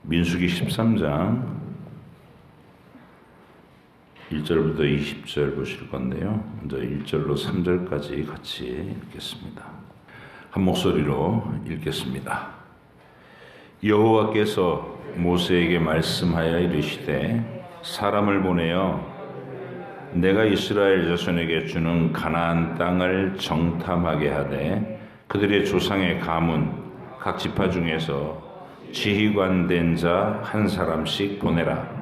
민수기 13장 1절부터 20절 보실 건데요. 먼저 1절로 3절까지 같이 읽겠습니다. 한 목소리로 읽겠습니다. 여호와께서 모세에게 말씀하여 이르시되 사람을 보내어 내가 이스라엘 자손에게 주는 가나안 땅을 정탐하게 하되 그들의 조상의 가문 각 지파 중에서 지휘관 된 자 한 사람씩 보내라.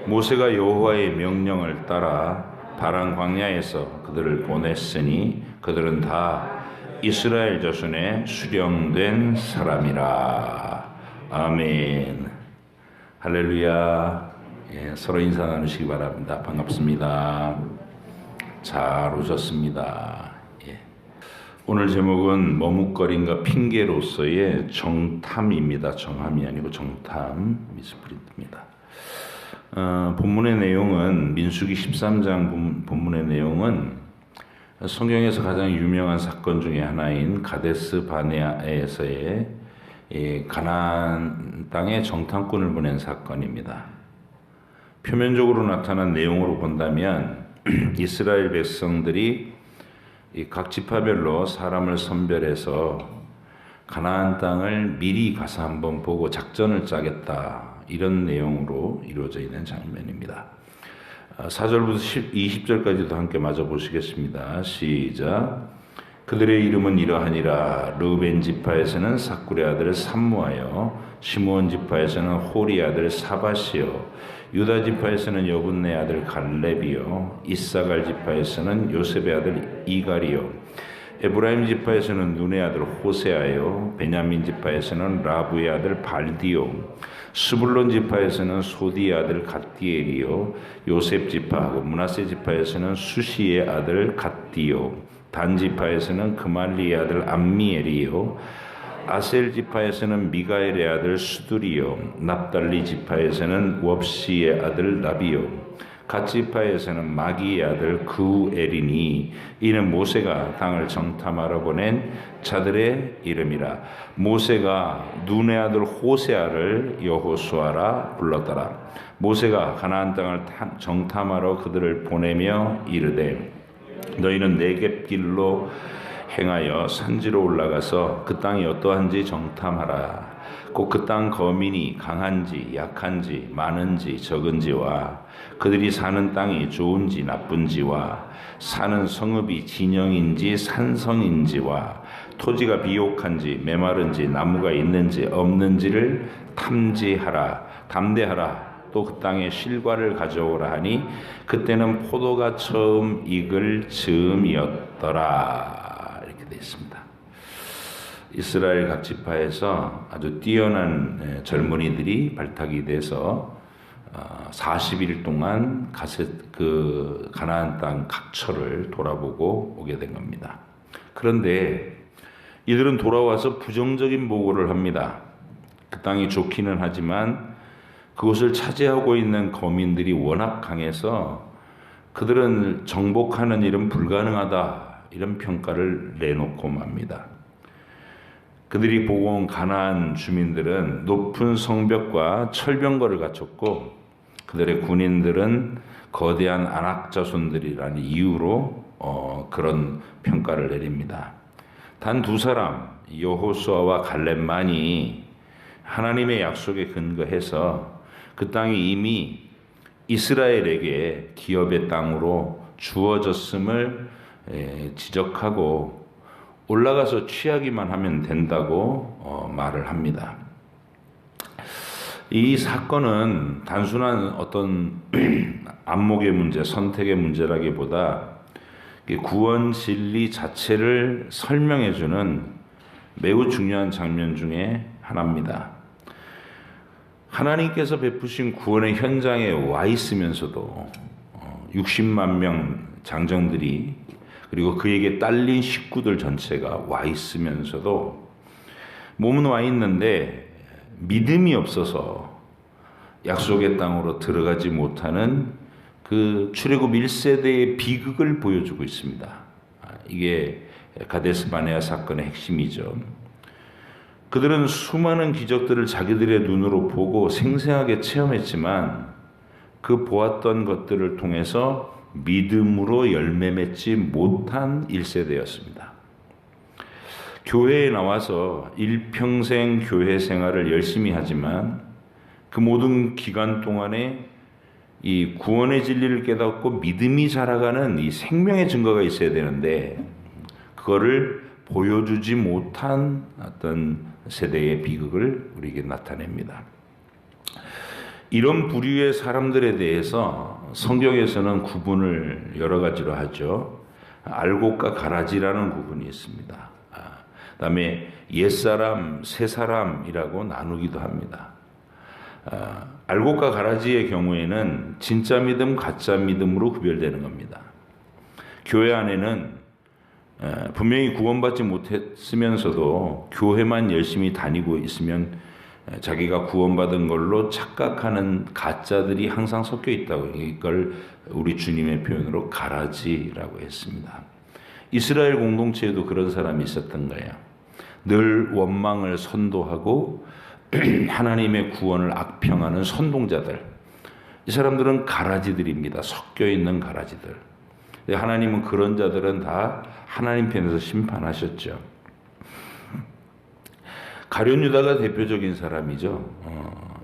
모세가 여호와의 명령을 따라 바란 광야에서 그들을 보냈으니 그들은 다 이스라엘 자손의 수령된 사람이라. 아멘. 할렐루야. 서로 인사 나누시기 바랍니다. 반갑습니다. 잘 오셨습니다. 오늘 제목은 머뭇거림과 핑계로서의 정탐입니다. 정함이 아니고 정탐, 미스프린트입니다. 본문의 내용은 민수기 13장 본문의 내용은 성경에서 가장 유명한 사건 중에 하나인 가데스 바네아에서의 가나안 땅에 정탐꾼을 보낸 사건입니다. 표면적으로 나타난 내용으로 본다면 이스라엘 백성들이 각 지파별로 사람을 선별해서 가나안 땅을 미리 가서 한번 보고 작전을 짜겠다, 이런 내용으로 이루어져 있는 장면입니다. 4절부터 20절까지도 함께 마저 보시겠습니다. 시작. 그들의 이름은 이러하니라. 르우벤 지파에서는 삭굴의 아들 삼무하여, 시므온 지파에서는 호리 아들 사밧이요, 유다 지파에서는 여분네 아들 갈렙이요, 이사갈 지파에서는 요셉의 아들 이갈이요, 에브라임 지파에서는 눈의 아들 호세아요, 베냐민 지파에서는 라부의 아들 발디요, 스불론 지파에서는 소디의 아들 갓디엘이요, 요셉 지파하고 므낫세 지파에서는 수시의 아들 갓디요, 단 지파에서는 그말리의 아들 암미엘이요, 아셀 지파에서는 미가엘의 아들 수두리요, 납달리 지파에서는 웁시의 아들 나비요, 갓 지파에서는 마기의 아들 그우엘이니 이는 모세가 땅을 정탐하러 보낸 자들의 이름이라. 모세가 눈의 아들 호세아를 여호수아라 불렀더라. 모세가 가나안 땅을 정탐하러 그들을 보내며 이르되 너희는 네겝길로 행하여 산지로 올라가서 그 땅이 어떠한지 정탐하라. 곧 그 땅 거민이 강한지 약한지 많은지 적은지와 그들이 사는 땅이 좋은지 나쁜지와 사는 성읍이 진영인지 산성인지와 토지가 비옥한지 메마른지 나무가 있는지 없는지를 탐지하라. 담대하라. 또 그 땅에 실과를 가져오라 하니 그때는 포도가 처음 익을 즈음이었더라. 이렇게 되어 있습니다. 이스라엘 각 지파에서 아주 뛰어난 젊은이들이 발탁이 돼서 40일 동안 가나안 땅 각처를 돌아보고 오게 된 겁니다. 그런데 이들은 돌아와서 부정적인 보고를 합니다. 그 땅이 좋기는 하지만 그곳을 차지하고 있는 거민들이 워낙 강해서 그들은 정복하는 일은 불가능하다, 이런 평가를 내놓고 맙니다. 그들이 보고 온 가나안 주민들은 높은 성벽과 철병거를 갖췄고 그들의 군인들은 거대한 아낙 자손들이라는 이유로 그런 평가를 내립니다. 단 두 사람, 여호수아와 갈렙만이 하나님의 약속에 근거해서 그 땅이 이미 이스라엘에게 기업의 땅으로 주어졌음을 지적하고 올라가서 취하기만 하면 된다고 말을 합니다. 이 사건은 단순한 어떤 안목의 문제, 선택의 문제라기보다 구원 진리 자체를 설명해주는 매우 중요한 장면 중에 하나입니다. 하나님께서 베푸신 구원의 현장에 와 있으면서도 60만 명 장정들이 그리고 그에게 딸린 식구들 전체가 와 있으면서도 몸은 와 있는데 믿음이 없어서 약속의 땅으로 들어가지 못하는 그 출애굽 1세대의 비극을 보여주고 있습니다. 이게 가데스 바네아 사건의 핵심이죠. 그들은 수많은 기적들을 자기들의 눈으로 보고 생생하게 체험했지만 그 보았던 것들을 통해서 믿음으로 열매 맺지 못한 1세대였습니다. 교회에 나와서 일평생 교회 생활을 열심히 하지만 그 모든 기간 동안에 이 구원의 진리를 깨닫고 믿음이 자라가는 이 생명의 증거가 있어야 되는데 그거를 보여주지 못한 어떤 세대의 비극을 우리에게 나타냅니다. 이런 부류의 사람들에 대해서 성경에서는 구분을 여러 가지로 하죠. 알곡과 가라지라는 구분이 있습니다. 그다음에 옛사람, 새사람이라고 나누기도 합니다. 알곡과 가라지의 경우에는 진짜 믿음, 가짜 믿음으로 구별되는 겁니다. 교회 안에는 분명히 구원받지 못했으면서도 교회만 열심히 다니고 있으면 자기가 구원받은 걸로 착각하는 가짜들이 항상 섞여 있다고, 이걸 우리 주님의 표현으로 가라지라고 했습니다. 이스라엘 공동체에도 그런 사람이 있었던 거예요. 늘 원망을 선도하고 하나님의 구원을 악평하는 선동자들, 이 사람들은 가라지들입니다. 섞여 있는 가라지들. 하나님은 그런 자들은 다 하나님 편에서 심판하셨죠. 가룟 유다가 대표적인 사람이죠.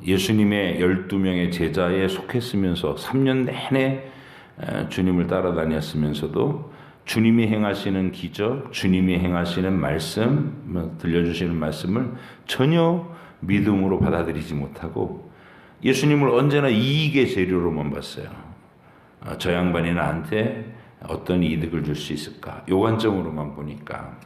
예수님의 12명의 제자에 속했으면서 3년 내내 주님을 따라다녔으면서도 주님이 행하시는 기적, 주님이 행하시는 말씀, 들려주시는 말씀을 전혀 믿음으로 받아들이지 못하고 예수님을 언제나 이익의 재료로만 봤어요. 저 양반이 나한테 어떤 이득을 줄 수 있을까? 요 관점으로만 보니까.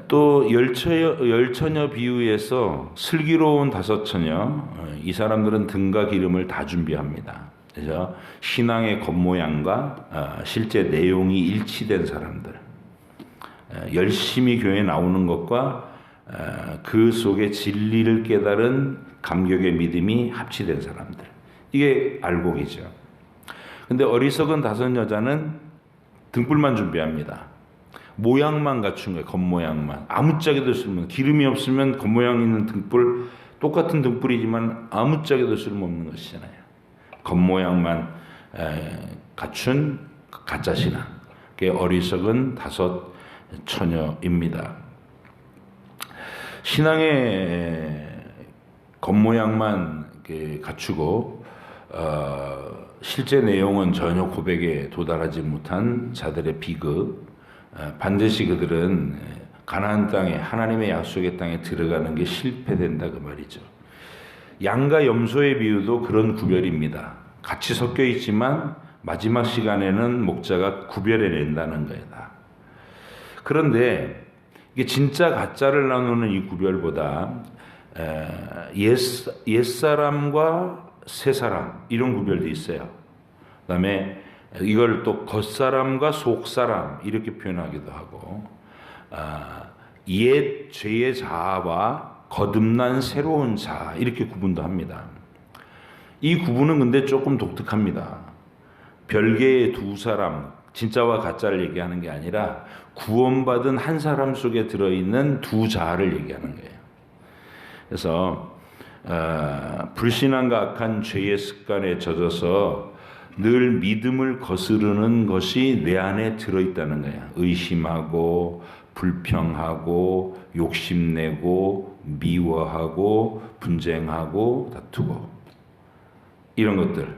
또 열처녀 비유에서 슬기로운 5처녀, 이 사람들은 등과 기름을 다 준비합니다. 그래서 신앙의 겉모양과 실제 내용이 일치된 사람들, 열심히 교회에 나오는 것과 그 속에 진리를 깨달은 감격의 믿음이 합치된 사람들, 이게 알곡이죠. 근데 어리석은 5 여자는 등불만 준비합니다. 모양만 갖춘 거예요. 겉모양만. 아무짝에도 쓸모없는, 기름이 없으면 겉모양 있는 등불, 똑같은 등불이지만 아무짝에도 쓸모없는 것이잖아요. 겉모양만 갖춘 가짜 신앙, 그게 어리석은 5 처녀입니다. 신앙의 겉모양만 갖추고 실제 내용은 전혀 고백에 도달하지 못한 자들의 비극, 반드시 그들은 가나안 땅에, 하나님의 약속의 땅에 들어가는 게 실패된다 그 말이죠. 양과 염소의 비유도 그런 구별입니다. 같이 섞여 있지만 마지막 시간에는 목자가 구별해낸다는 거다. 그런데 이게 진짜 가짜를 나누는 이 구별보다 옛사람과 새사람, 이런 구별도 있어요. 그 다음에 이걸 또 겉사람과 속사람 이렇게 표현하기도 하고, 옛 죄의 자아와 거듭난 새로운 자아 이렇게 구분도 합니다. 이 구분은 근데 조금 독특합니다. 별개의 2 사람, 진짜와 가짜를 얘기하는 게 아니라 구원받은 한 사람 속에 들어있는 2 자아를 얘기하는 거예요. 그래서 불신앙과 악한 죄의 습관에 젖어서 늘 믿음을 거스르는 것이 내 안에 들어있다는 거예요. 의심하고 불평하고 욕심내고 미워하고 분쟁하고 다투고, 이런 것들,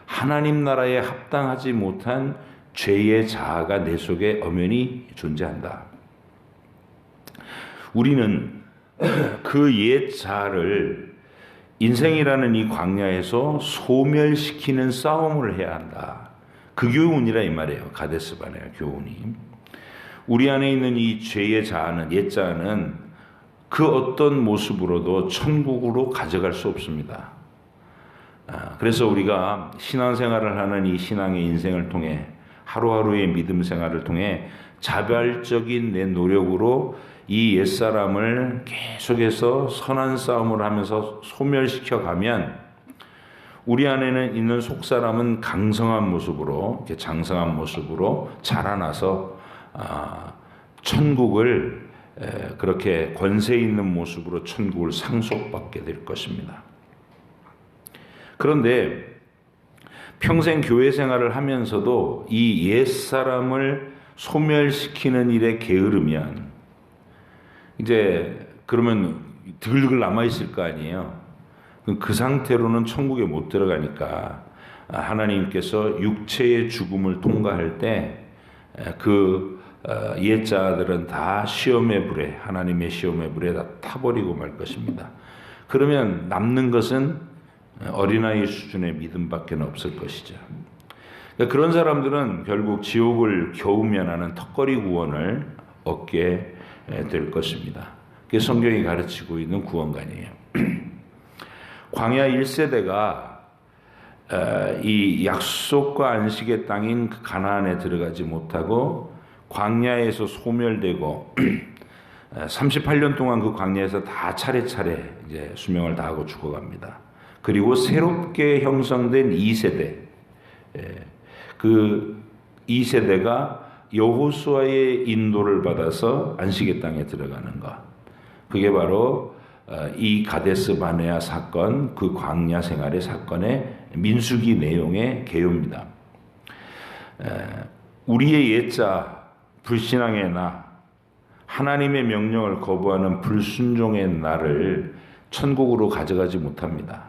하나님 나라에 합당하지 못한 죄의 자아가 내 속에 엄연히 존재한다. 우리는 그 옛 자아를 인생이라는 이 광야에서 소멸시키는 싸움을 해야 한다. 그 교훈이라 이 말이에요. 가데스 바네아 교훈이. 우리 안에 있는 이 죄의 자아는, 옛 자아는 그 어떤 모습으로도 천국으로 가져갈 수 없습니다. 그래서 우리가 신앙생활을 하는 이 신앙의 인생을 통해, 하루하루의 믿음 생활을 통해 자발적인 내 노력으로 이 옛사람을 계속해서 선한 싸움을 하면서 소멸시켜 가면 우리 안에는 있는 속사람은 강성한 모습으로, 장성한 모습으로 자라나서 천국을 그렇게 권세 있는 모습으로 천국을 상속받게 될 것입니다. 그런데 평생 교회 생활을 하면서도 이 옛사람을 소멸시키는 일에 게으르면 이제 그러면 드글드글 남아있을 거 아니에요. 그 상태로는 천국에 못 들어가니까 하나님께서 육체의 죽음을 통과할 때 그 옛자들은 다 시험의 불에, 하나님의 시험의 불에 다 타버리고 말 것입니다. 그러면 남는 것은 어린아이 수준의 믿음밖에 없을 것이죠. 그러니까 그런 사람들은 결국 지옥을 겨우 면하는 턱걸이 구원을 얻게 될 것입니다. 그게 성경이 가르치고 있는 구원관이에요. 광야 1세대가 이 약속과 안식의 땅인 그 가나안에 들어가지 못하고 광야에서 소멸되고 38년 동안 그 광야에서 다 차례차례 이제 수명을 다하고 죽어갑니다. 그리고 새롭게 형성된 2세대, 그 2세대가 여호수아의 인도를 받아서 안식의 땅에 들어가는 것. 그게 바로 이 가데스 바네아 사건, 그 광야 생활의 사건의 민수기 내용의 개요입니다. 우리의 옛자 불신앙의 나, 하나님의 명령을 거부하는 불순종의 나를 천국으로 가져가지 못합니다.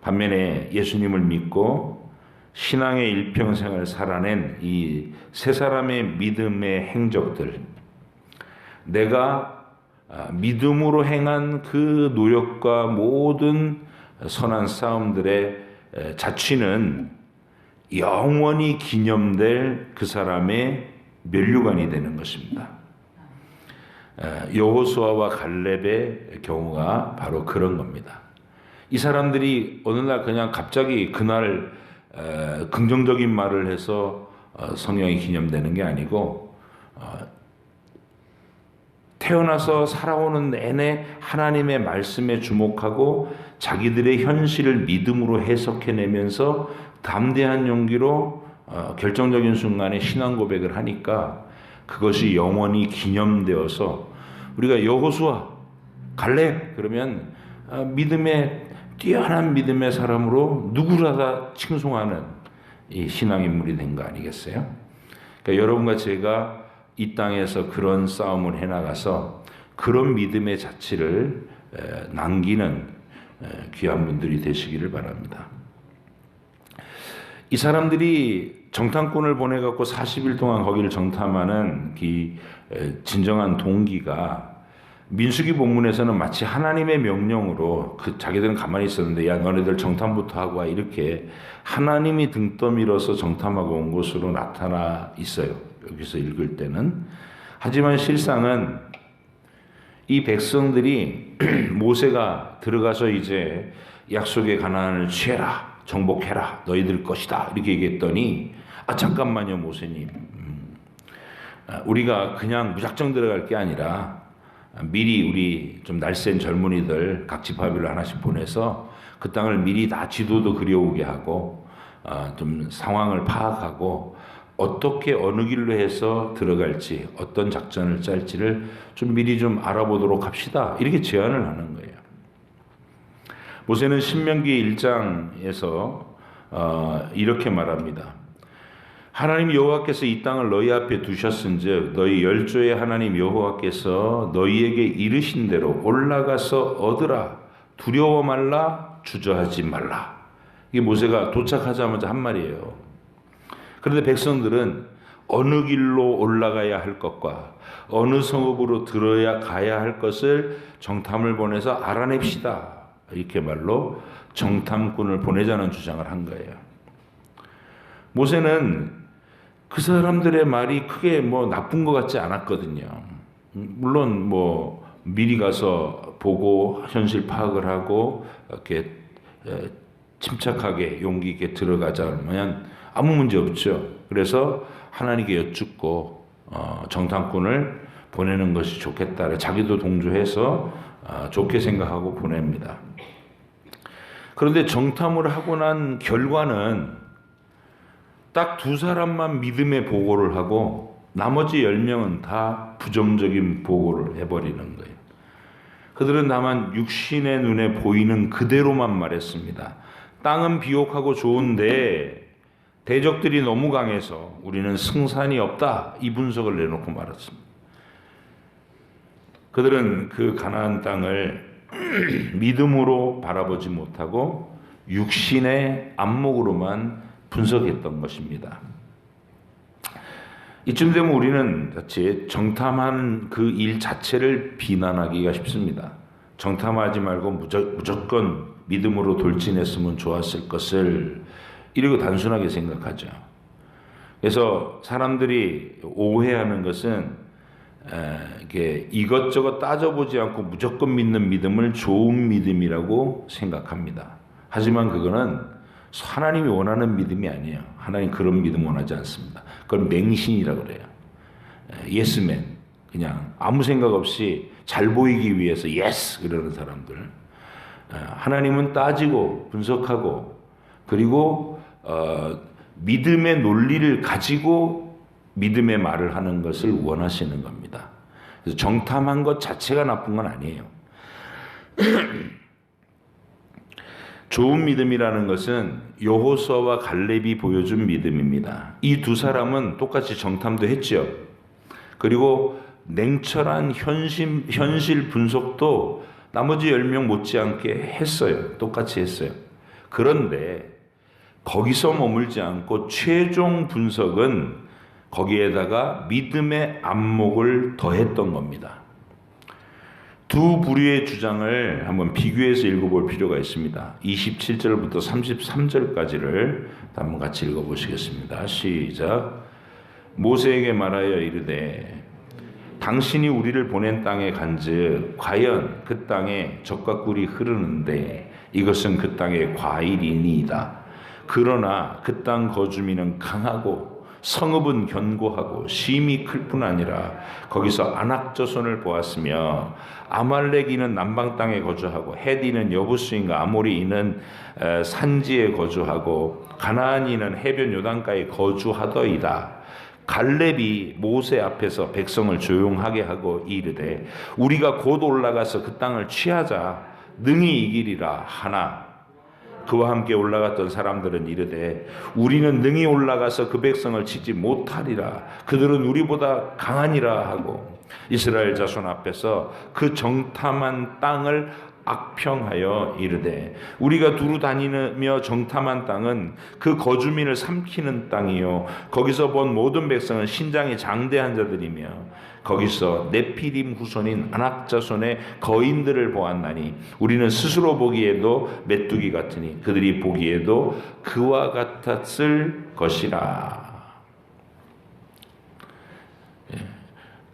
반면에 예수님을 믿고 신앙의 일평생을 살아낸 이 세 사람의 믿음의 행적들, 내가 믿음으로 행한 그 노력과 모든 선한 싸움들의 자취는 영원히 기념될 그 사람의 면류관이 되는 것입니다. 여호수아와 갈렙의 경우가 바로 그런 겁니다. 이 사람들이 어느 날 그냥 갑자기 그날 긍정적인 말을 해서 성령이 기념되는 게 아니고 태어나서 살아오는 내내 하나님의 말씀에 주목하고 자기들의 현실을 믿음으로 해석해내면서 담대한 용기로 결정적인 순간에 신앙 고백을 하니까 그것이 영원히 기념되어서 우리가 여호수아, 갈렙 그러면 믿음의 뛰어난 믿음의 사람으로 누구라도 칭송하는 이 신앙인물이 된 거 아니겠어요? 그러니까 여러분과 제가 이 땅에서 그런 싸움을 해나가서 그런 믿음의 자취를 남기는 귀한 분들이 되시기를 바랍니다. 이 사람들이 정탐꾼을 보내갖고 40일 동안 거기를 정탐하는 이 진정한 동기가 민수기 본문에서는 마치 하나님의 명령으로 그 자기들은 가만히 있었는데 야 너네들 정탐부터 하고 와 이렇게 하나님이 등 떠밀어서 정탐하고 온 것으로 나타나 있어요. 여기서 읽을 때는. 하지만 실상은 이 백성들이 모세가 들어가서 이제 약속의 가나안을 취해라, 정복해라, 너희들 것이다 이렇게 얘기했더니 잠깐만요 모세님, 우리가 그냥 무작정 들어갈 게 아니라 미리 우리 좀 날쌘 젊은이들 각 지파별로 하나씩 보내서 그 땅을 미리 다 지도도 그려오게 하고 좀 상황을 파악하고 어떻게 어느 길로 해서 들어갈지 어떤 작전을 짤지를 좀 미리 좀 알아보도록 합시다 이렇게 제안을 하는 거예요. 모세는 신명기 1장에서 이렇게 말합니다. 하나님 여호와께서 이 땅을 너희 앞에 두셨은즉 너희 열조의 하나님 여호와께서 너희에게 이르신 대로 올라가서 얻으라, 두려워 말라, 주저하지 말라. 이게 모세가 도착하자마자 한 말이에요. 그런데 백성들은 어느 길로 올라가야 할 것과 어느 성읍으로 들어야 가야 할 것을 정탐을 보내서 알아냅시다 이렇게 말로 정탐꾼을 보내자는 주장을 한 거예요. 모세는 그 사람들의 말이 크게 뭐 나쁜 것 같지 않았거든요. 물론 뭐 미리 가서 보고 현실 파악을 하고 이렇게 침착하게 용기 있게 들어가자면 아무 문제 없죠. 그래서 하나님께 여쭙고 정탐꾼을 보내는 것이 좋겠다. 자기도 동조해서 좋게 생각하고 보냅니다. 그런데 정탐을 하고 난 결과는 딱 두 사람만 믿음의 보고를 하고 나머지 10명은 다 부정적인 보고를 해버리는 거예요. 그들은 다만 육신의 눈에 보이는 그대로만 말했습니다. 땅은 비옥하고 좋은데 대적들이 너무 강해서 우리는 승산이 없다, 이 분석을 내놓고 말았습니다. 그들은 그 가나안 땅을 믿음으로 바라보지 못하고 육신의 안목으로만 분석했던 것입니다. 이쯤 되면 우리는 자칫 정탐한 그 일 자체를 비난하기가 쉽습니다. 정탐하지 말고 무조건 믿음으로 돌진했으면 좋았을 것을 이러고 단순하게 생각하죠. 그래서 사람들이 오해하는 것은 이렇게 이것저것 따져보지 않고 무조건 믿는 믿음을 좋은 믿음이라고 생각합니다. 하지만 그거는 하나님이 원하는 믿음이 아니에요. 하나님 그런 믿음 원하지 않습니다. 그건 맹신이라고 그래요. 예스맨, 그냥 아무 생각 없이 잘 보이기 위해서 예스 그러는 사람들. 하나님은 따지고 분석하고 그리고 믿음의 논리를 가지고 믿음의 말을 하는 것을 원하시는 겁니다. 그래서 정탐한 것 자체가 나쁜 건 아니에요. 좋은 믿음이라는 것은 여호수아와 갈렙이 보여준 믿음입니다. 이 두 사람은 똑같이 정탐도 했죠. 그리고 냉철한 현실 분석도 나머지 10명 못지않게 했어요. 똑같이 했어요. 그런데 거기서 머물지 않고 최종 분석은 거기에다가 믿음의 안목을 더했던 겁니다. 두 부류의 주장을 한번 비교해서 읽어볼 필요가 있습니다. 27절부터 33절까지를 한번 같이 읽어보시겠습니다. 시작. 모세에게 말하여 이르되 당신이 우리를 보낸 땅에 간즉 과연 그 땅에 젖과 꿀이 흐르는데 이것은 그 땅의 과일이니이다. 그러나 그 땅 거주민은 강하고 성읍은 견고하고 심이 클 뿐 아니라 거기서 아낙 자손을 보았으며 아말렉이는 남방 땅에 거주하고 헤디는 여부스인과 아모리인은 산지에 거주하고 가나안인은 해변 요단가에 거주하더이다. 갈렙이 모세 앞에서 백성을 조용하게 하고 이르되 우리가 곧 올라가서 그 땅을 취하자 능히 이기리라 하나 그와 함께 올라갔던 사람들은 이르되 우리는 능히 올라가서 그 백성을 치지 못하리라. 그들은 우리보다 강하니라 하고 이스라엘 자손 앞에서 그 정탐한 땅을 악평하여 이르되 우리가 두루 다니며 정탐한 땅은 그 거주민을 삼키는 땅이요 거기서 본 모든 백성은 신장이 장대한 자들이며 거기서 네피림 후손인 아낙 자손의 거인들을 보았나니 우리는 스스로 보기에도 메뚜기 같으니 그들이 보기에도 그와 같았을 것이라.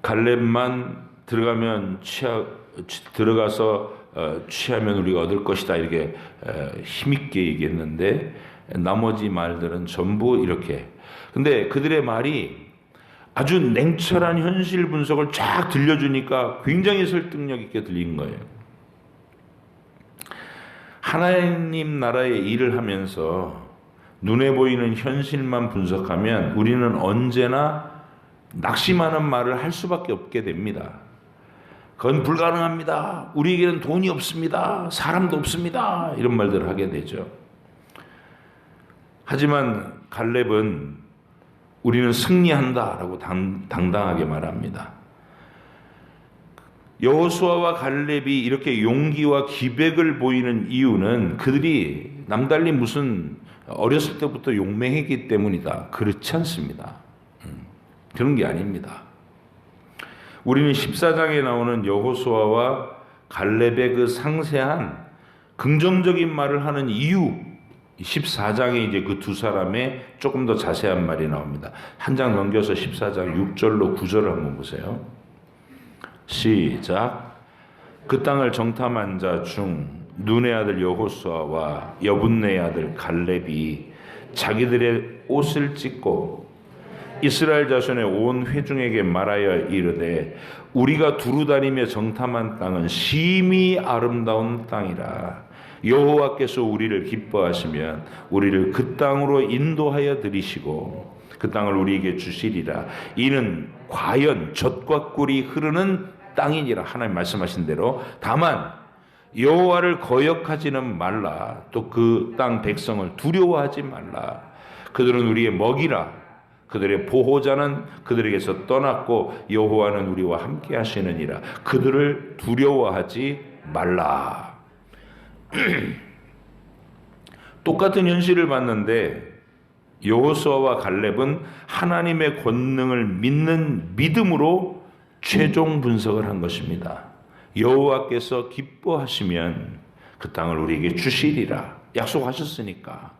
갈렙만 들어가서 취하면 우리가 얻을 것이다 이렇게 힘있게 얘기했는데 나머지 말들은 전부 이렇게. 근데 그들의 말이 아주 냉철한 현실 분석을 쫙 들려주니까 굉장히 설득력 있게 들린 거예요. 하나님 나라의 일을 하면서 눈에 보이는 현실만 분석하면 우리는 언제나 낙심하는 말을 할 수밖에 없게 됩니다. 그건 불가능합니다. 우리에게는 돈이 없습니다. 사람도 없습니다. 이런 말들을 하게 되죠. 하지만 갈렙은 우리는 승리한다라고 당당하게 말합니다. 여호수아와 갈렙이 이렇게 용기와 기백을 보이는 이유는 그들이 남달리 무슨 어렸을 때부터 용맹했기 때문이다. 그렇지 않습니다. 그런 게 아닙니다. 우리는 14장에 나오는 여호수아와 갈렙의 그 상세한 긍정적인 말을 하는 이유 14장에 이제 그 두 사람의 조금 더 자세한 말이 나옵니다. 한 장 넘겨서 14장 6절로 9절을 한번 보세요. 시작. 그 땅을 정탐한 자 중 눈의 아들 여호수아와 여분네의 아들 갈렙이 자기들의 옷을 찢고 이스라엘 자손의 온 회중에게 말하여 이르되 우리가 두루 다니며 정탐한 땅은 심히 아름다운 땅이라. 여호와께서 우리를 기뻐하시면 우리를 그 땅으로 인도하여 들이시고 그 땅을 우리에게 주시리라. 이는 과연 젖과 꿀이 흐르는 땅이니라. 하나님 말씀하신 대로. 다만 여호와를 거역하지는 말라. 또 그 땅 백성을 두려워하지 말라. 그들은 우리의 먹이라. 그들의 보호자는 그들에게서 떠났고 여호와는 우리와 함께 하시느니라. 그들을 두려워하지 말라. 똑같은 현실을 봤는데 여호수아와 갈렙은 하나님의 권능을 믿는 믿음으로 최종 분석을 한 것입니다. 여호와께서 기뻐하시면 그 땅을 우리에게 주시리라 약속하셨으니까.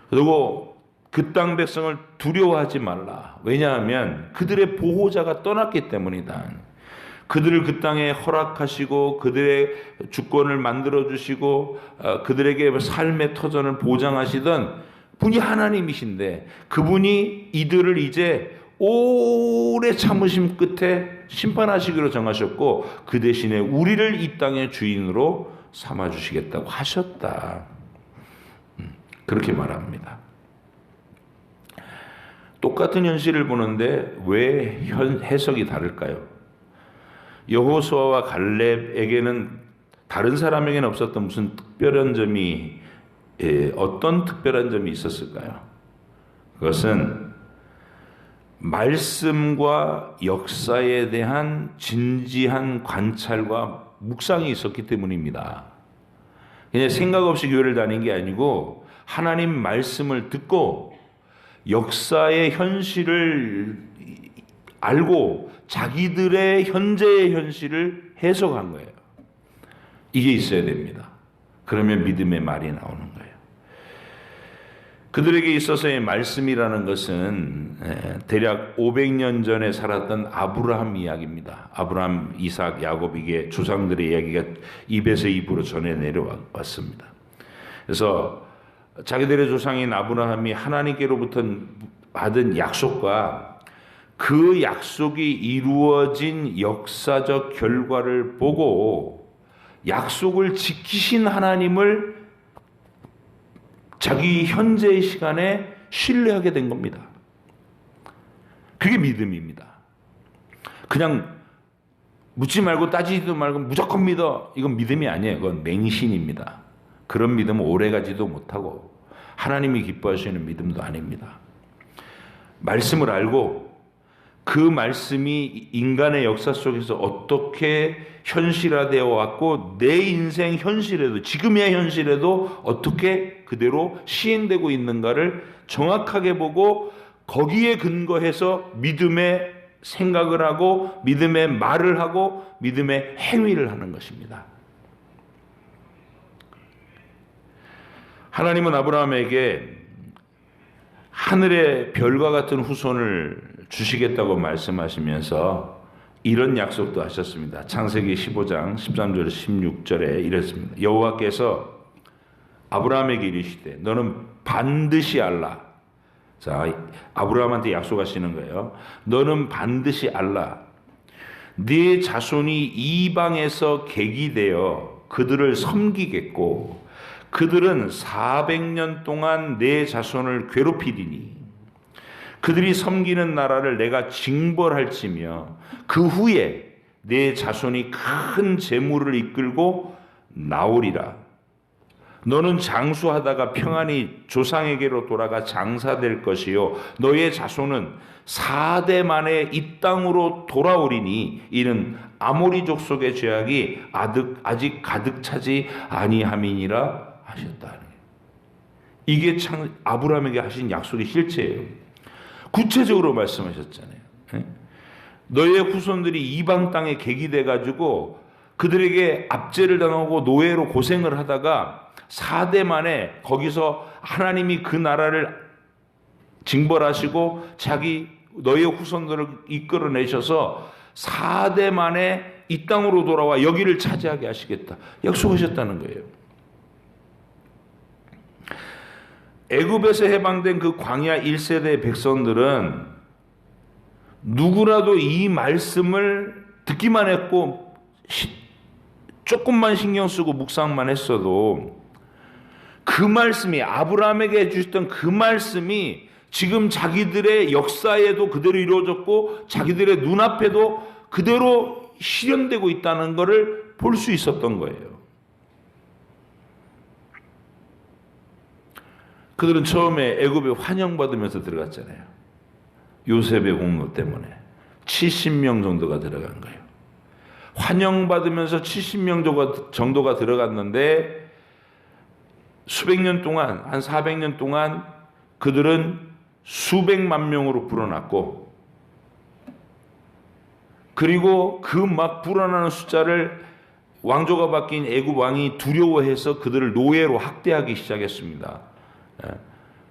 그리고 그 땅 백성을 두려워하지 말라. 왜냐하면 그들의 보호자가 떠났기 때문이다. 그들을 그 땅에 허락하시고 그들의 주권을 만들어 주시고 그들에게 삶의 터전을 보장하시던 분이 하나님이신데, 그분이 이들을 이제 오래 참으심 끝에 심판하시기로 정하셨고 그 대신에 우리를 이 땅의 주인으로 삼아주시겠다고 하셨다. 그렇게 말합니다. 똑같은 현실을 보는데 왜 해석이 다를까요? 여호수아와 갈렙에게는 다른 사람에게는 없었던 무슨 특별한 점이, 어떤 특별한 점이 있었을까요? 그것은 말씀과 역사에 대한 진지한 관찰과 묵상이 있었기 때문입니다. 그냥 생각 없이 교회를 다닌 게 아니고 하나님 말씀을 듣고 역사의 현실을 알고 자기들의 현재의 현실을 해석한 거예요. 이게 있어야 됩니다. 그러면 믿음의 말이 나오는 거예요. 그들에게 있어서의 말씀이라는 것은 대략 500년 전에 살았던 아브라함 이야기입니다. 아브라함, 이삭, 야곱에게 조상들의 이야기가 입에서 입으로 전해 내려왔습니다. 그래서 자기들의 조상인 아브라함이 하나님께로부터 받은 약속과 그 약속이 이루어진 역사적 결과를 보고 약속을 지키신 하나님을 자기 현재의 시간에 신뢰하게 된 겁니다. 그게 믿음입니다. 그냥 묻지 말고 따지지도 말고 무조건 믿어, 이건 믿음이 아니에요. 그건 맹신입니다. 그런 믿음은 오래가지도 못하고 하나님이 기뻐하시는 믿음도 아닙니다. 말씀을 알고 그 말씀이 인간의 역사 속에서 어떻게 현실화되어 왔고 내 인생 현실에도, 지금의 현실에도 어떻게 그대로 시행되고 있는가를 정확하게 보고 거기에 근거해서 믿음의 생각을 하고 믿음의 말을 하고 믿음의 행위를 하는 것입니다. 하나님은 아브라함에게 하늘의 별과 같은 후손을 주시겠다고 말씀하시면서 이런 약속도 하셨습니다. 창세기 15장 13절 16절에 이랬습니다. 여호와께서 아브라함에게 이르시되 너는 반드시 알라. 자, 아브라함한테 약속하시는 거예요. 너는 반드시 알라. 네 자손이 이방에서 객이되어 그들을 섬기겠고 그들은 400년 동안 내 자손을 괴롭히리니 그들이 섬기는 나라를 내가 징벌할지며 그 후에 내 자손이 큰 재물을 이끌고 나오리라. 너는 장수하다가 평안히 조상에게로 돌아가 장사될 것이요 너의 자손은 4대 만에 이 땅으로 돌아오리니 이는 아모리 족속의 죄악이 아직 가득 차지 아니함이니라 하셨다. 이게 참 아브라함에게 하신 약속의 실체예요. 구체적으로 말씀하셨잖아요. 너의 후손들이 이방 땅에 객이 돼가지고 그들에게 압제를 당하고 노예로 고생을 하다가 4대 만에 거기서 하나님이 그 나라를 징벌하시고 너의 후손들을 이끌어내셔서 4대 만에 이 땅으로 돌아와 여기를 차지하게 하시겠다 약속하셨다는 거예요. 애굽에서 해방된 그 광야 1세대 백성들은 누구라도 이 말씀을 듣기만 했고 조금만 신경 쓰고 묵상만 했어도 그 말씀이 아브라함에게 해주셨던 그 말씀이 지금 자기들의 역사에도 그대로 이루어졌고 자기들의 눈앞에도 그대로 실현되고 있다는 것을 볼 수 있었던 거예요. 그들은 처음에 애굽에 환영받으면서 들어갔잖아요. 요셉의 공로 때문에 70명 정도가 들어간 거예요. 환영받으면서 70명 정도가 들어갔는데 수백 년 동안, 한 400년 동안 그들은 수백만 명으로 불어났고, 그리고 그 막 불어나는 숫자를 왕조가 바뀐 애굽 왕이 두려워해서 그들을 노예로 학대하기 시작했습니다.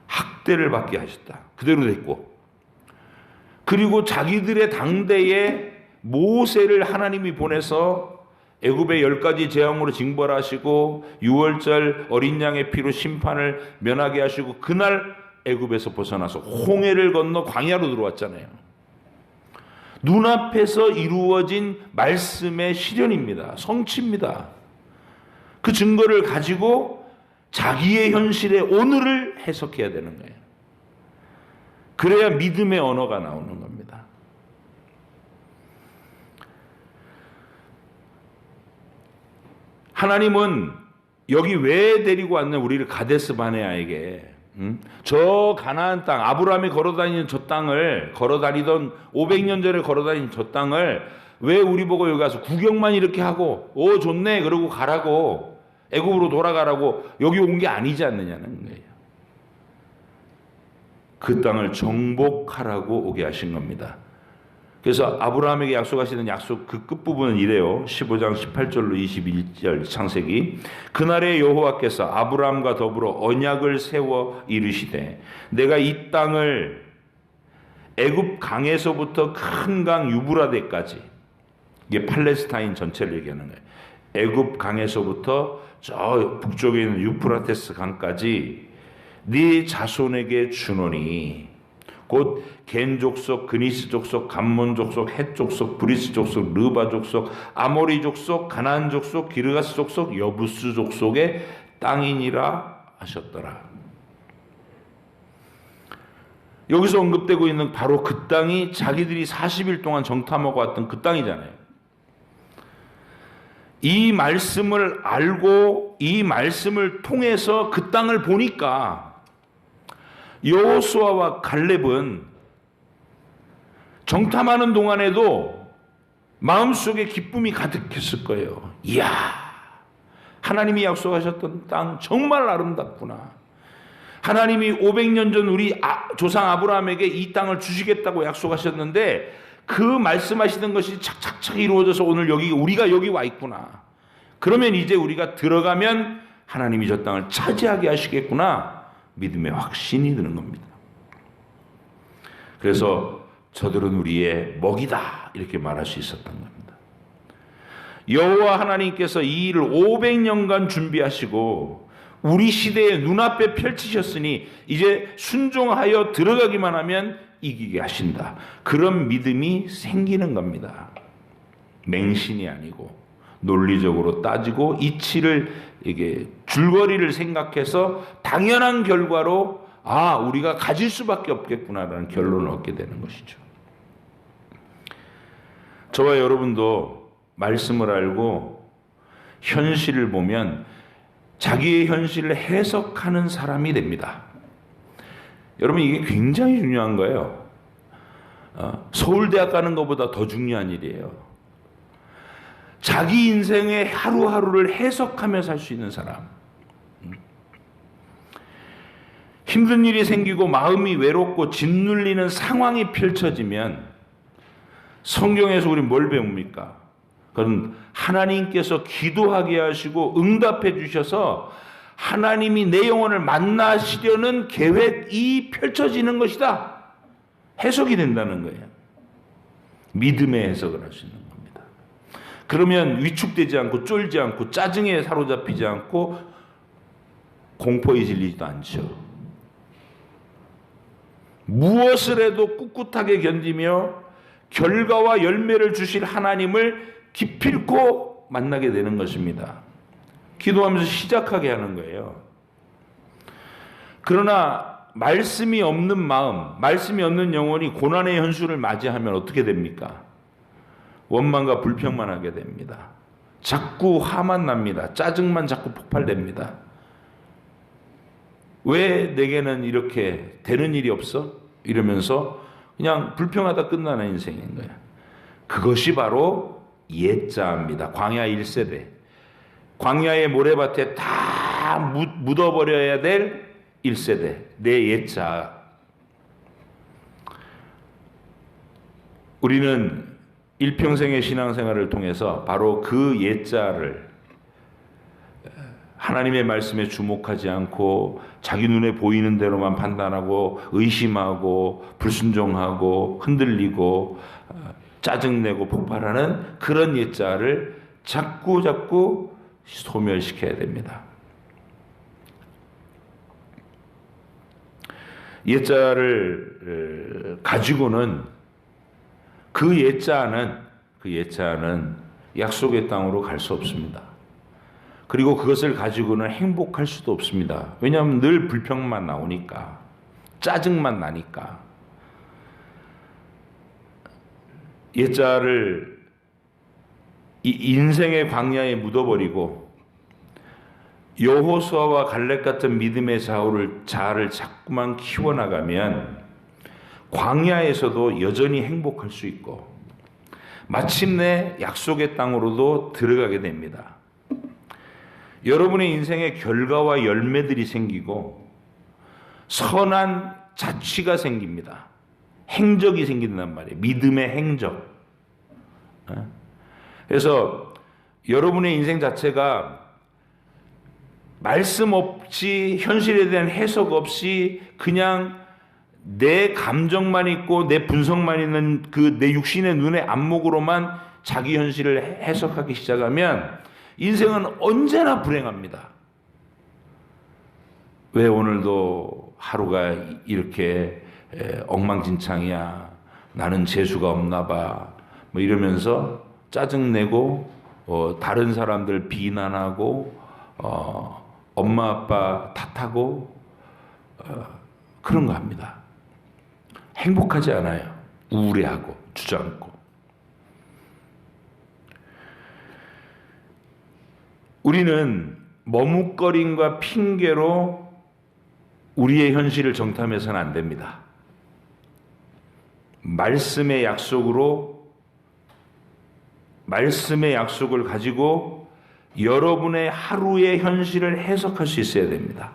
학대를 받게 하셨다. 그대로 됐고, 그리고 자기들의 당대에 모세를 하나님이 보내서 애굽의 10가지 재앙으로 징벌하시고 유월절 어린 양의 피로 심판을 면하게 하시고, 그날 애굽에서 벗어나서 홍해를 건너 광야로 들어왔잖아요. 눈앞에서 이루어진 말씀의 실현입니다. 성취입니다. 그 증거를 가지고 자기의 현실의 오늘을 해석해야 되는 거예요. 그래야 믿음의 언어가 나오는 겁니다. 하나님은 여기 왜 데리고 왔냐, 우리를 가데스 바네아에게. 저 가나안 땅, 아브라함이 걸어다니는 저 땅을, 걸어다니던 500년 전에 걸어다니는 저 땅을 왜 우리 보고 여기 가서 구경만 이렇게 하고 오 좋네 그러고 가라고, 애굽으로 돌아가라고 여기 온 게 아니지 않느냐는 거예요. 그 땅을 정복하라고 오게 하신 겁니다. 그래서 아브라함에게 약속하시는 약속 그 끝부분은 이래요. 15장 18절로 21절 창세기. 그날에 여호와께서 아브라함과 더불어 언약을 세워 이르시되 내가 이 땅을 애굽 강에서부터 큰 강 유브라데까지, 이게 팔레스타인 전체를 얘기하는 거예요. 애굽 강에서부터 저 북쪽에 있는 유프라테스 강까지 네 자손에게 주노니, 곧 겐 족속, 그니스 족속, 감몬 족속, 헷 족속, 브리스 족속, 르바 족속, 아모리 족속, 가나안 족속, 기르가스 족속, 여부스 족속의 땅이니라 하셨더라. 여기서 언급되고 있는 바로 그 땅이 자기들이 40일 동안 정탐하고 왔던 그 땅이잖아요. 이 말씀을 알고 이 말씀을 통해서 그 땅을 보니까 여호수아와 갈렙은 정탐하는 동안에도 마음속에 기쁨이 가득했을 거예요. 이야, 하나님이 약속하셨던 땅 정말 아름답구나. 하나님이 500년 전 우리 조상 아브라함에게 이 땅을 주시겠다고 약속하셨는데 그 말씀하시던 것이 착착착 이루어져서 오늘 우리가 여기 와 있구나. 그러면 이제 우리가 들어가면 하나님이 저 땅을 차지하게 하시겠구나. 믿음의 확신이 드는 겁니다. 그래서 저들은 우리의 먹이다 이렇게 말할 수 있었던 겁니다. 여호와 하나님께서 이 일을 500년간 준비하시고 우리 시대의 눈앞에 펼치셨으니 이제 순종하여 들어가기만 하면 이기게 하신다. 그런 믿음이 생기는 겁니다. 맹신이 아니고 논리적으로 따지고 이치를, 이게 줄거리를 생각해서 당연한 결과로 우리가 가질 수밖에 없겠구나라는 결론을 얻게 되는 것이죠. 저와 여러분도 말씀을 알고 현실을 보면 자기의 현실을 해석하는 사람이 됩니다. 여러분, 이게 굉장히 중요한 거예요. 서울대학 가는 것보다 더 중요한 일이에요. 자기 인생의 하루하루를 해석하며 살 수 있는 사람. 힘든 일이 생기고 마음이 외롭고 짓눌리는 상황이 펼쳐지면 성경에서 우리 뭘 배웁니까? 그건 하나님께서 기도하게 하시고 응답해 주셔서 하나님이 내 영혼을 만나시려는 계획이 펼쳐지는 것이다. 해석이 된다는 거예요. 믿음의 해석을 할 수 있는 겁니다. 그러면 위축되지 않고 쫄지 않고 짜증에 사로잡히지 않고 공포에 질리지도 않죠. 무엇을 해도 꿋꿋하게 견디며 결과와 열매를 주실 하나님을 기필코 만나게 되는 것입니다. 기도하면서 시작하게 하는 거예요. 그러나 말씀이 없는 마음, 말씀이 없는 영혼이 고난의 현실을 맞이하면 어떻게 됩니까? 원망과 불평만 하게 됩니다. 자꾸 화만 납니다. 짜증만 자꾸 폭발됩니다. 왜 내게는 이렇게 되는 일이 없어? 이러면서 그냥 불평하다 끝나는 인생인 거예요. 그것이 바로 옛자입니다. 광야 1세대. 광야의 모래밭에 다 묻어버려야 될 1세대. 내 옛자. 우리는 일평생의 신앙생활을 통해서 바로 그 옛자를 하나님의 말씀에 주목하지 않고 자기 눈에 보이는 대로만 판단하고 의심하고 불순종하고 흔들리고 짜증내고 폭발하는 그런 옛자를 자꾸 소멸시켜야 됩니다. 옛자를 가지고는 그 옛자는 약속의 땅으로 갈 수 없습니다. 그리고 그것을 가지고는 행복할 수도 없습니다. 왜냐하면 늘 불평만 나오니까, 짜증만 나니까. 옛자를 이 인생의 광야에 묻어버리고 여호수아와 갈렙 같은 믿음의 자아를 자꾸만 키워나가면 광야에서도 여전히 행복할 수 있고 마침내 약속의 땅으로도 들어가게 됩니다. 여러분의 인생에 결과와 열매들이 생기고 선한 자취가 생깁니다. 행적이 생긴단 말이에요. 믿음의 행적. 그래서 여러분의 인생 자체가 말씀 없이 현실에 대한 해석 없이 그냥 내 감정만 있고 내 분석만 있는 그 내 육신의 눈의 안목으로만 자기 현실을 해석하기 시작하면 인생은 언제나 불행합니다. 왜 오늘도 하루가 이렇게 엉망진창이야. 나는 재수가 없나 봐. 뭐 이러면서 짜증내고 다른 사람들 비난하고 엄마 아빠 탓하고 그런 거 합니다. 행복하지 않아요. 우울해하고 주저앉고. 우리는 머뭇거림과 핑계로 우리의 현실을 정탐해서는 안 됩니다. 말씀의 약속을 가지고 여러분의 하루의 현실을 해석할 수 있어야 됩니다.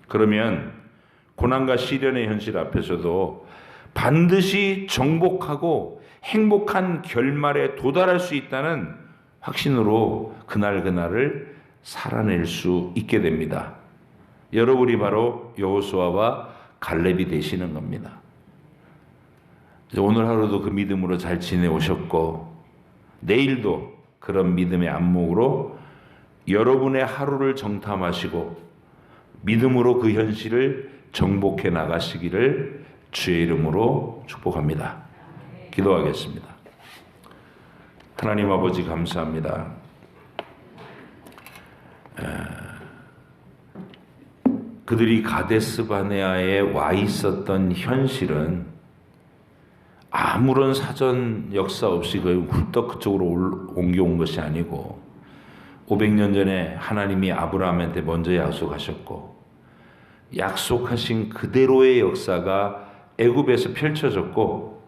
그러면 고난과 시련의 현실 앞에서도 반드시 정복하고 행복한 결말에 도달할 수 있다는 확신으로 그날을 살아낼 수 있게 됩니다. 여러분이 바로 여호수아와 갈렙이 되시는 겁니다. 오늘 하루도 그 믿음으로 잘 지내오셨고 내일도 그런 믿음의 안목으로 여러분의 하루를 정탐하시고 믿음으로 그 현실을 정복해 나가시기를 주의 이름으로 축복합니다. 기도하겠습니다. 하나님 아버지 감사합니다. 그들이 가데스 바네아에 와 있었던 현실은 아무런 사전 역사 없이 훌떡 그쪽으로 옮겨온 것이 아니고 500년 전에 하나님이 아브라함한테 먼저 약속하셨고 약속하신 그대로의 역사가 애굽에서 펼쳐졌고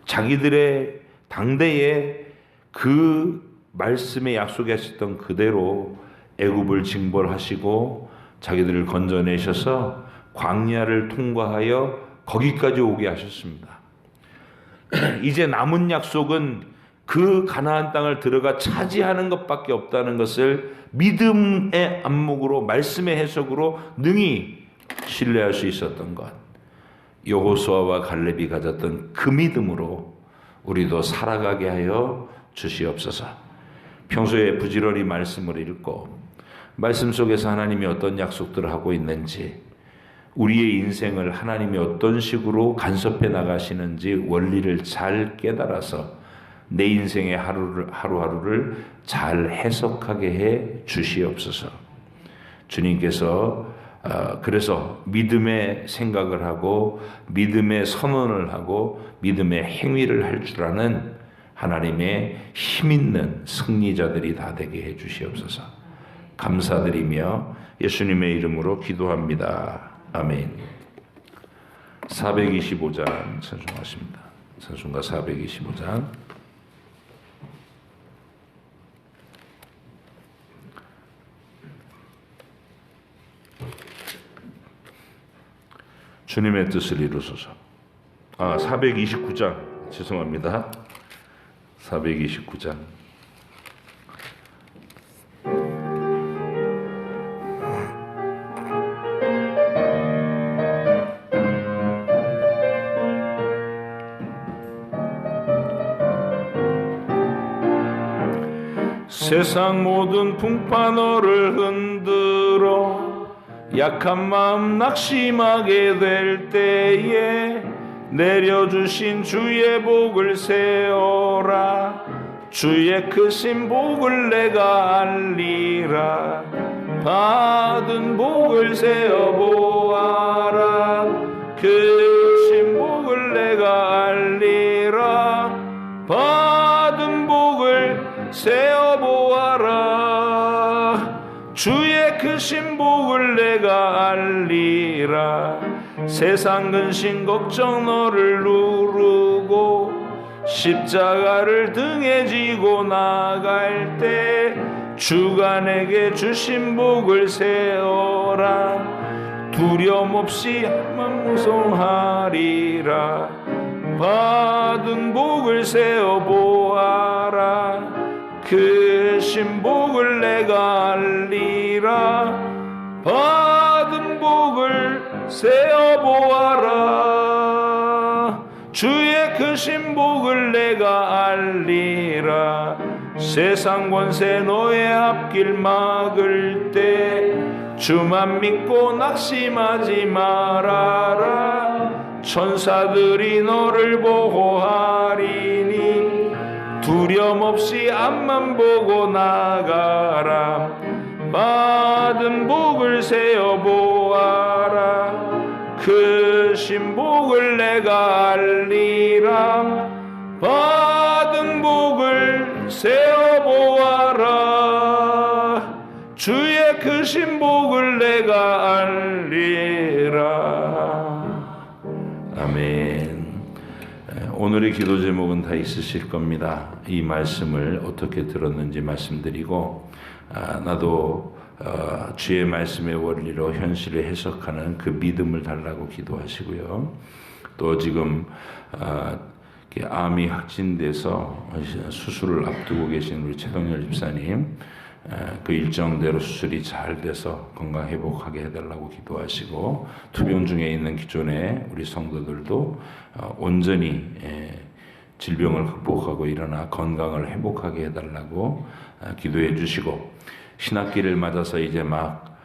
자기들의 당대에 그 말씀에 약속하셨던 그대로 애굽을 징벌하시고 자기들을 건져내셔서 광야를 통과하여 거기까지 오게 하셨습니다. 이제 남은 약속은 그 가나안 땅을 들어가 차지하는 것밖에 없다는 것을 믿음의 안목으로 말씀의 해석으로 능히 신뢰할 수 있었던 것. 여호수아와 갈렙이 가졌던 그 믿음으로 우리도 살아가게 하여 주시옵소서. 평소에 부지런히 말씀을 읽고 말씀 속에서 하나님이 어떤 약속들을 하고 있는지 우리의 인생을 하나님이 어떤 식으로 간섭해 나가시는지 원리를 잘 깨달아서 내 인생의 하루하루를 잘 해석하게 해 주시옵소서. 주님께서 그래서 믿음의 생각을 하고 믿음의 선언을 하고 믿음의 행위를 할 줄 아는 하나님의 힘있는 승리자들이 다 되게 해주시옵소서. 감사드리며 예수님의 이름으로 기도합니다. 아멘. 425장 찬송하십니다. 찬송가 425장. 주님의 뜻을 이루소서. 429장 죄송합니다. 429장. 세상 모든 풍파 너를 흔들어 약한 마음 낙심하게 될 때에 내려주신 주의 복을 세어라. 주의 크신 복을 내가 알리라. 받은 복을 세어보아라. 크신 복을 내가 알리라. 받은 복을 세어보아라. 주의 크신 복을 내가 알리라. 세상 근심 걱정 너를 누르고 십자가를 등에 지고 나갈 때 주가 내게 주신 복을 세어라. 두려움 없이 만무성하리라. 받은 복을 세어보아라. 크신 복을 내가 알리라. 받은 복을 세어보아라. 주의 크신 복을 내가 알리라. 세상 권세 너의 앞길 막을 때 주만 믿고 낙심하지 말아라. 천사들이 너를 보호하리니 두려움 없이 앞만 보고 나가라. 받은 복을 세어보아라. 크신 복을 내가 알리라. 받은 복을 세어보아라. 주의 크신 복을 내가 알리라. 아멘. 오늘의 기도 제목은 다 있으실 겁니다. 이 말씀을 어떻게 들었는지 말씀드리고 나도 주의 말씀의 원리로 현실을 해석하는 그 믿음을 달라고 기도하시고요. 또 지금 암이 확진돼서 수술을 앞두고 계신 우리 최동열 집사님, 그 일정대로 수술이 잘 돼서 건강 회복하게 해달라고 기도하시고, 투병 중에 있는 기존의 우리 성도들도 온전히 질병을 극복하고 일어나 건강을 회복하게 해달라고 기도해 주시고, 신학기를 맞아서 이제 막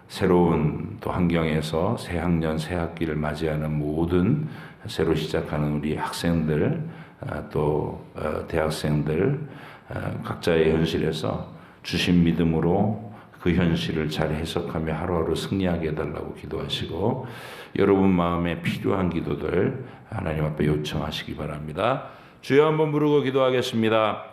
새로운 또 환경에서 새 학년 새 학기를 맞이하는 모든 새로 시작하는 우리 학생들, 또 대학생들, 각자의 현실에서 주신 믿음으로 그 현실을 잘 해석하며 하루하루 승리하게 해달라고 기도하시고, 여러분 마음에 필요한 기도들 하나님 앞에 요청하시기 바랍니다. 주여 한번 부르고 기도하겠습니다.